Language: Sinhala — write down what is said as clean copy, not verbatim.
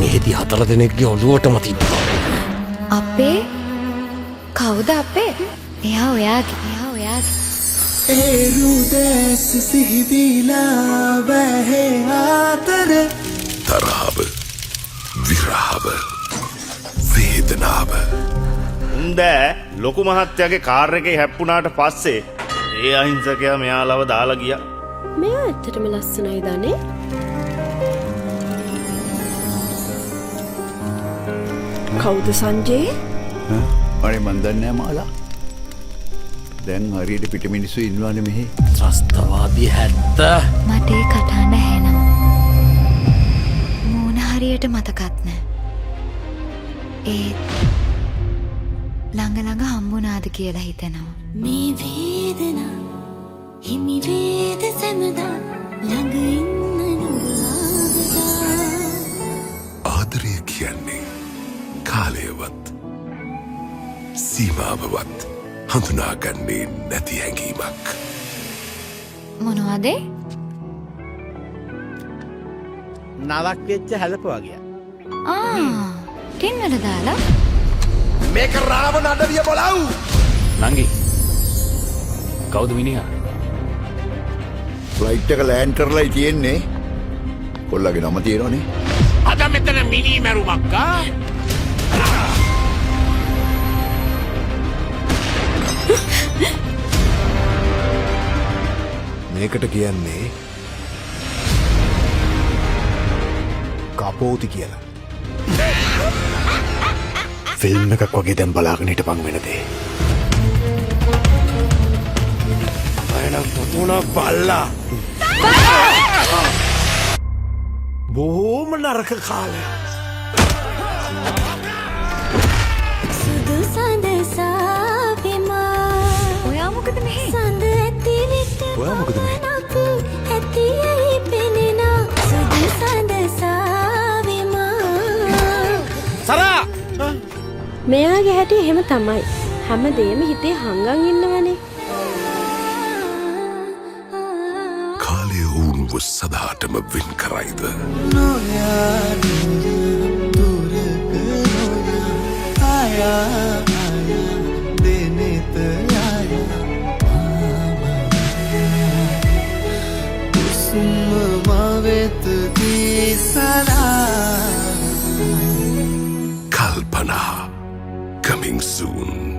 මෙහෙදි 4 දෙනෙක්ගේ ඔළුවටම තිබ්බා. අපේ කවුද අපේ? එයා ඔයාගේ. එරුදැස් සිහිවිලා වැහෙ ආතර තරහව විරහව වේදනාව උන්ද ලොකු මහත්තයාගේ කාර් එකේ හැප්පුණාට පස්සේ ඒ අහිංසකයා මෙයාලව දාලා ගියා. මෙයා ඇත්තටම ලස්සනයි දනේ. කවුද සංජේ? අනේ මන් දන්නේ නැහැ මාලා. දැන් හරියට පිට මිනිස්සු ඉන්නවනේ මෙහි. ත්‍රස්තවාදී හැත්ත. මට ඒ කටහඬ ඇහෙනවා. මූණ හරියට මතකත් නැහැ. ළඟ හම්බුණාද කියලා හිතෙනවා. මේ වේදනා හිමි වේද සැමදා ළඟ ඉන්න නුඹ ආදරය කියන්නේ කාලයවත් සීමාවවත් හඳුනාගන්නේ නැති හැඟීමක්. මොනවද? නවක් වෙච්ච හැලප වගේ. ටින් වල දාලා මේක රාවණ අඩවිය බලව්. නංගි. කවුද මිනිහා? ෆ්ලයිට් එක ලෑන්ඩ් කරලායි තියෙන්නේ. කොල්ලගේ නම තියෙනවනේ. අද මෙතන මිනි මරුමක් ආ. මේකට කියන්නේ කපෝති කියලා. ෆිල්ම් එකක් වගේ දැන් බලාගෙන හිටපන් වෙන දේ. අයනම් පුතුණා බල්ලා. බොහෝම නරක කාලයක්. සුදු සඳ සාවිමා ඔයා මොකද මෙහෙ? සඳ ඇති විට ඔයා මොකද මෙහෙ? ඇති ඇයි පෙනෙනා සුදු සඳ සාවිමා සරා! මෙයාගේ හැටි එහෙම තමයි. හැමදේම හිතේ හංගන් ඉන්නවනේ. කාලය වුන්ව සදාටම වෙන් කරයිද? නොයාන දුරක නොයා ආයා දෙනෙත උස්ම මවෙත දිසලා කල්පනා coming soon.